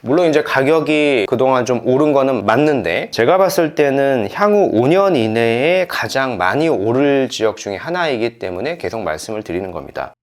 물론 이제 가격이 그동안 좀 오른 거는 맞는데, 제가 봤을 때는 향후 5년 이내에 가장 많이 오를 지역 중에 하나이기 때문에 계속 말씀을 드리는 겁니다.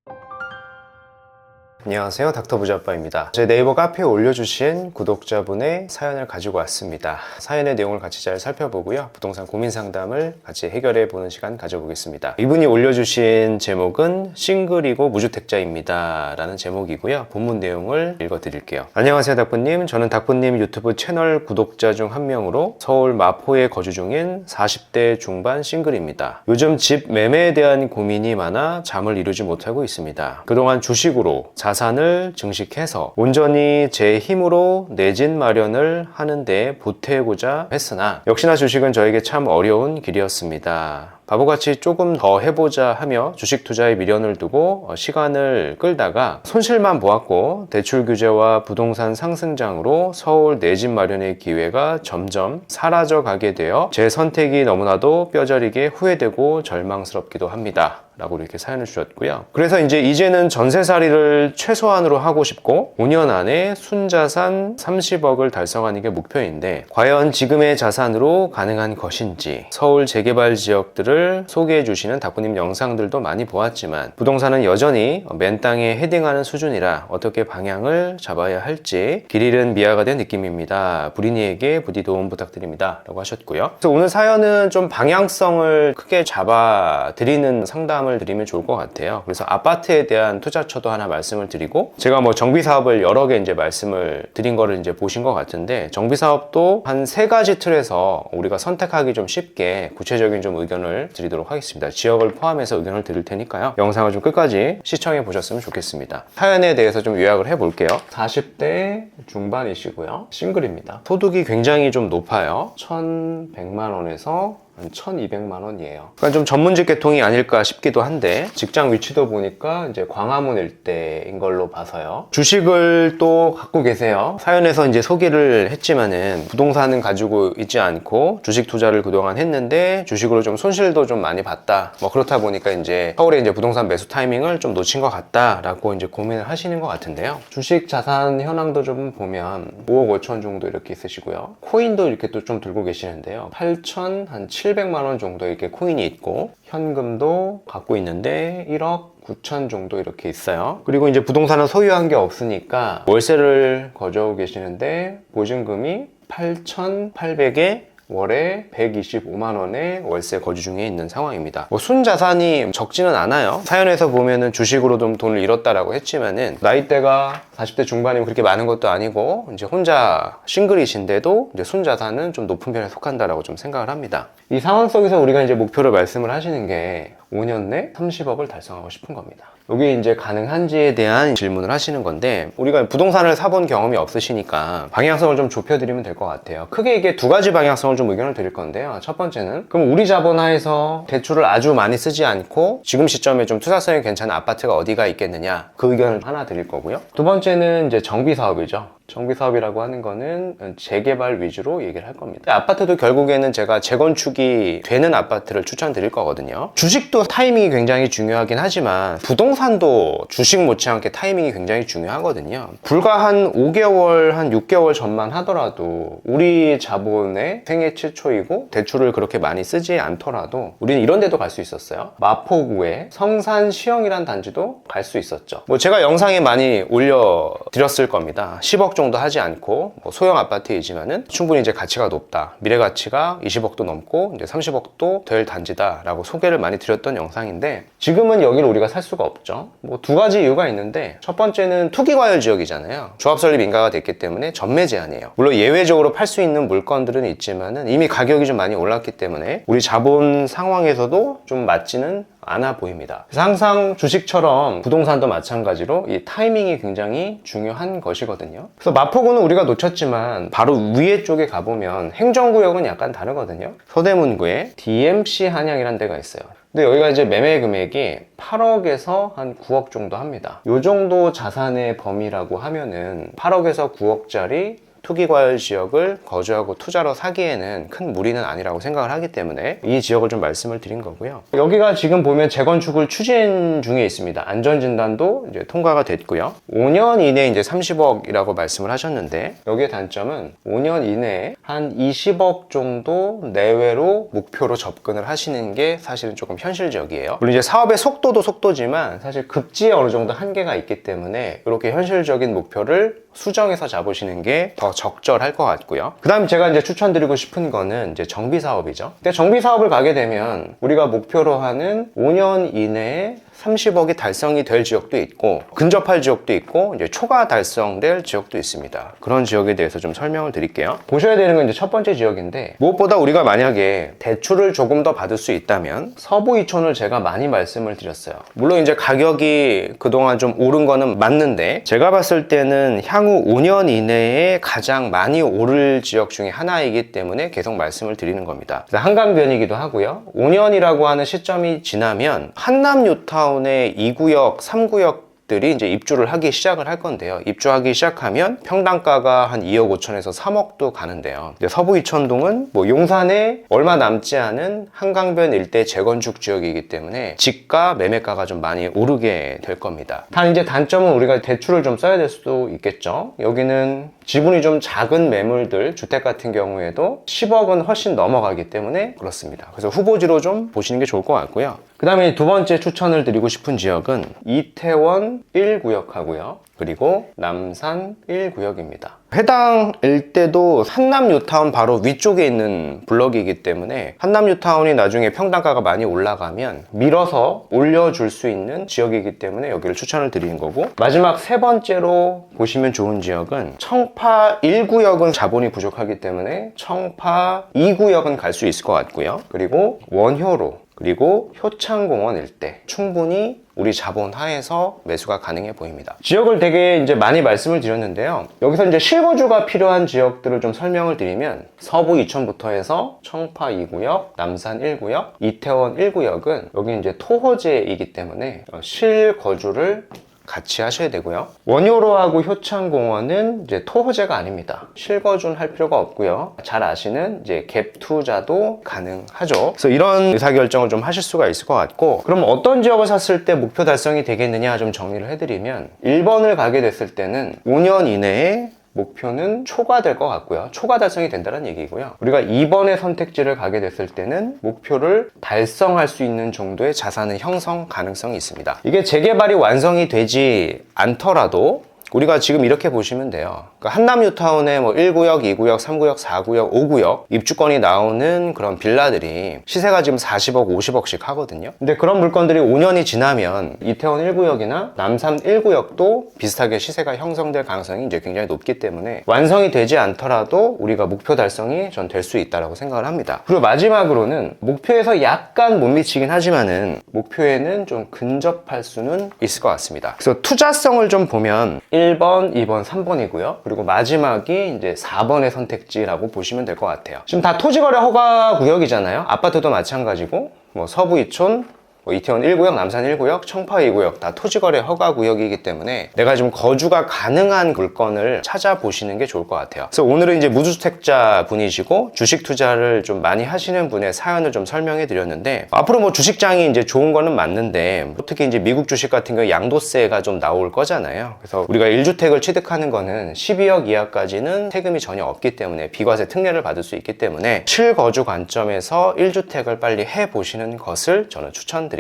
안녕하세요, 닥터부자빠입니다. 제 네이버 카페에 올려주신 구독자분의 사연을 가지고 왔습니다. 사연의 내용을 같이 잘 살펴보고요, 부동산 고민 상담을 같이 해결해 보는 시간 가져보겠습니다. 이분이 올려주신 제목은 싱글이고 무주택자입니다 라는 제목이고요, 본문 내용을 읽어드릴게요. 안녕하세요 닥부님, 저는 닥부님 유튜브 채널 구독자 중 한 명으로 서울 마포에 거주 중인 40대 중반 싱글입니다. 요즘 집 매매에 대한 고민이 많아 잠을 이루지 못하고 있습니다. 그동안 주식으로 자산을 증식해서 온전히 제 힘으로 내 집 마련을 하는데 보태고자 했으나 역시나 주식은 저에게 참 어려운 길이었습니다. 바보같이 조금 더 해보자 하며 주식 투자에 미련을 두고 시간을 끌다가 손실만 보았고, 대출 규제와 부동산 상승장으로 서울 내 집 마련의 기회가 점점 사라져 가게 되어 제 선택이 너무나도 뼈저리게 후회되고 절망스럽기도 합니다 라고 이렇게 사연을 주셨고요. 그래서 이제는 전세살이를 최소한으로 하고 싶고 5년 안에 순자산 30억을 달성하는 게 목표인데, 과연 지금의 자산으로 가능한 것인지, 서울 재개발 지역들을 소개해 주시는 닥부님 영상들도 많이 보았지만 부동산은 여전히 맨 땅에 헤딩하는 수준이라 어떻게 방향을 잡아야 할지 길 잃은 미아가 된 느낌입니다. 부린이에게 부디 도움 부탁드립니다 라고 하셨고요. 그래서 오늘 사연은 좀 방향성을 크게 잡아 드리는 상담 을 드리면 좋을 것 같아요. 그래서 아파트에 대한 투자처도 하나 말씀을 드리고, 제가 정비사업을 여러 개 말씀을 드린 거를 보신 것 같은데, 정비사업도 한 3가지 틀에서 우리가 선택하기 좀 쉽게 구체적인 의견을 드리도록 하겠습니다. 지역을 포함해서 의견을 드릴 테니까요, 영상을 좀 끝까지 시청해 보셨으면 좋겠습니다. 사연에 대해서 좀 요약을 해 볼게요. 40대 중반이시고요, 싱글입니다. 소득이 굉장히 좀 높아요. 1,100만 원에서 한 1,200만 원이에요. 그러니까 좀 전문직 계통이 아닐까 싶기도 한데, 직장 위치도 보니까 광화문 일대인 걸로 봐서요. 주식을 또 갖고 계세요. 사연에서 소개를 했지만은 부동산은 가지고 있지 않고 주식 투자를 그동안 했는데 주식으로 좀 손실도 좀 많이 봤다. 그렇다 보니까 서울에 부동산 매수 타이밍을 좀 놓친 것 같다라고 고민을 하시는 것 같은데요. 주식 자산 현황도 좀 보면 5억 5천 정도 이렇게 있으시고요. 코인도 이렇게 또 좀 들고 계시는데요. 8천 한 700만 원 정도 이렇게 코인이 있고, 현금도 갖고 있는데 1억 9천 정도 이렇게 있어요. 그리고 부동산은 소유한 게 없으니까 월세를 거주하고 계시는데 보증금이 8,800에 월에 125만 원의 월세 거주 중에 있는 상황입니다. 순자산이 적지는 않아요. 사연에서 보면은 주식으로 좀 돈을 잃었다라고 했지만은 나이대가 40대 중반이면 그렇게 많은 것도 아니고 혼자 싱글이신데도 순자산은 좀 높은 편에 속한다라고 좀 생각을 합니다. 이 상황 속에서 우리가 목표를 말씀을 하시는 게 5년 내 30억을 달성하고 싶은 겁니다. 이게 가능한지에 대한 질문을 하시는 건데, 우리가 부동산을 사본 경험이 없으시니까 방향성을 좀 좁혀드리면 될 것 같아요. 크게 이게 2가지 방향성을 좀 의견을 드릴 건데요. 첫 번째는, 그럼 우리 자본 하에서 대출을 아주 많이 쓰지 않고 지금 시점에 좀 투자성이 괜찮은 아파트가 어디가 있겠느냐, 그 의견을 하나 드릴 거고요. 두 번째는 정비사업이죠. 정비사업이라고 하는 거는 재개발 위주로 얘기를 할 겁니다. 아파트도 결국에는 제가 재건축이 되는 아파트를 추천드릴 거거든요. 주식도 타이밍이 굉장히 중요하긴 하지만 부동산도 주식 못지않게 타이밍이 굉장히 중요하거든요. 불과 한 5개월, 한 6개월 전만 하더라도 우리 자본의 생애 최초이고 대출을 그렇게 많이 쓰지 않더라도 우리는 이런 데도 갈 수 있었어요. 마포구의 성산시형이란 단지도 갈 수 있었죠. 제가 영상에 많이 올려드렸을 겁니다. 10억 정도 하지 않고 소형 아파트이지만은 충분히 가치가 높다, 미래 가치가 20억도 넘고 30억도 될 단지다 라고 소개를 많이 드렸던 영상인데, 지금은 여기를 우리가 살 수가 없죠. 2가지 이유가 있는데, 첫 번째는 투기과열 지역이잖아요. 조합 설립 인가가 됐기 때문에 전매 제한이에요. 물론 예외적으로 팔 수 있는 물건들은 있지만은 이미 가격이 좀 많이 올랐기 때문에 우리 자본 상황에서도 좀 맞지는 않아 보입니다. 그래서 항상 주식처럼 부동산도 마찬가지로 이 타이밍이 굉장히 중요한 것이거든요. 그래서 마포구는 우리가 놓쳤지만 바로 위에 쪽에 가보면 행정구역은 약간 다르거든요. 서대문구에 DMC 한양이라는 데가 있어요. 근데 여기가 매매 금액이 8억에서 한 9억 정도 합니다. 요 정도 자산의 범위라고 하면은 8억에서 9억짜리 투기과열 지역을 거주하고 투자로 사기에는 큰 무리는 아니라고 생각을 하기 때문에 이 지역을 좀 말씀을 드린 거고요. 여기가 지금 보면 재건축을 추진 중에 있습니다. 안전진단도 이제 통과가 됐고요. 5년 이내에 이제 30억이라고 말씀을 하셨는데, 여기의 단점은 5년 이내에 한 20억 정도 내외로 목표로 접근을 하시는 게 사실은 조금 현실적이에요. 물론 이제 사업의 속도도 속도지만 사실 급지에 어느 정도 한계가 있기 때문에 이렇게 현실적인 목표를 수정해서 잡으시는 게 더 적절할 것 같고요. 그 다음 제가 이제 추천드리고 싶은 거는 이제 정비 사업이죠. 근데 정비 사업을 가게 되면 우리가 목표로 하는 5년 이내에 30억이 달성이 될 지역도 있고 근접할 지역도 있고 이제 초과 달성될 지역도 있습니다. 그런 지역에 대해서 좀 설명을 드릴게요. 보셔야 되는 건 이제 첫 번째 지역인데, 무엇보다 우리가 만약에 대출을 조금 더 받을 수 있다면 서부 이촌을 제가 많이 말씀을 드렸어요. 물론 이제 가격이 그동안 좀 오른 거는 맞는데, 제가 봤을 때는 향후 5년 이내에 가장 많이 오를 지역 중에 하나이기 때문에 계속 말씀을 드리는 겁니다. 한강변이기도 하고요. 5년이라고 하는 시점이 지나면 한남 뉴타운의 2구역, 3구역들이 이제 입주를 하기 시작을 할 건데요. 입주하기 시작하면 평당가가 한 2억 5천에서 3억도 가는데요. 서부 이천동은 뭐 용산에 얼마 남지 않은 한강변 일대 재건축 지역이기 때문에 집가, 매매가가 좀 많이 오르게 될 겁니다. 단 이제 단점은 우리가 대출을 좀 써야 될 수도 있겠죠. 여기는 지분이 좀 작은 매물들, 주택 같은 경우에도 10억은 훨씬 넘어가기 때문에 그렇습니다. 그래서 후보지로 좀 보시는 게 좋을 것 같고요. 그 다음에 두 번째 추천을 드리고 싶은 지역은 이태원 1구역하고요. 그리고 남산 1구역입니다. 해당 일대도 한남 뉴타운 바로 위쪽에 있는 블럭이기 때문에 한남 뉴타운이 나중에 평당가가 많이 올라가면 밀어서 올려줄 수 있는 지역이기 때문에 여기를 추천을 드리는 거고, 마지막 세 번째로 보시면 좋은 지역은 청파 1구역은 자본이 부족하기 때문에 청파 2구역은 갈 수 있을 것 같고요. 그리고 원효로, 그리고 효창공원 일대 충분히 우리 자본 하에서 매수가 가능해 보입니다. 지역을 되게 이제 많이 말씀을 드렸는데요. 여기서 이제 실거주가 필요한 지역들을 좀 설명을 드리면, 서부 이천부터 해서 청파 2구역, 남산 1구역, 이태원 1구역은 여기 이제 토호제이기 때문에 실거주를 같이 하셔야 되고요. 원효로하고 효창공원은 이제 토호제가 아닙니다. 실거주는 할 필요가 없고요. 잘 아시는 이제 갭 투자도 가능하죠. 그래서 이런 의사결정을 좀 하실 수가 있을 것 같고, 그럼 어떤 지역을 샀을 때 목표 달성이 되겠느냐 좀 정리를 해드리면, 1번을 가게 됐을 때는 5년 이내에 목표는 초과될 것 같고요. 초과 달성이 된다는 얘기고요. 우리가 2번의 선택지를 가게 됐을 때는 목표를 달성할 수 있는 정도의 자산의 형성 가능성이 있습니다. 이게 재개발이 완성이 되지 않더라도 우리가 지금 이렇게 보시면 돼요. 그러니까 한남 뉴타운에 뭐 1구역, 2구역, 3구역, 4구역, 5구역 입주권이 나오는 그런 빌라들이 시세가 지금 40억, 50억씩 하거든요. 근데 그런 물건들이 5년이 지나면 이태원 1구역이나 남산 1구역도 비슷하게 시세가 형성될 가능성이 이제 굉장히 높기 때문에 완성이 되지 않더라도 우리가 목표 달성이 전 될 수 있다고 생각을 합니다. 그리고 마지막으로는 목표에서 약간 못 미치긴 하지만은 목표에는 좀 근접할 수는 있을 것 같습니다. 그래서 투자성을 좀 보면 1번, 2번, 3번이고요. 그리고 마지막이 이제 4번의 선택지라고 보시면 될 것 같아요. 지금 다 토지거래 허가 구역이잖아요. 아파트도 마찬가지고, 뭐 서부 이촌, 이태원 1구역, 남산 1구역, 청파 2구역 다 토지거래 허가 구역이기 때문에 내가 좀 거주가 가능한 물건을 찾아보시는 게 좋을 것 같아요. 그래서 오늘은 이제 무주택자 분이시고 주식 투자를 좀 많이 하시는 분의 사연을 좀 설명해 드렸는데, 앞으로 뭐 주식장이 이제 좋은 거는 맞는데 특히 이제 미국 주식 같은 경우 양도세가 좀 나올 거잖아요. 그래서 우리가 1주택을 취득하는 거는 12억 이하까지는 세금이 전혀 없기 때문에 비과세 특례를 받을 수 있기 때문에 실거주 관점에서 1주택을 빨리 해보시는 것을 저는 추천드리겠습니다.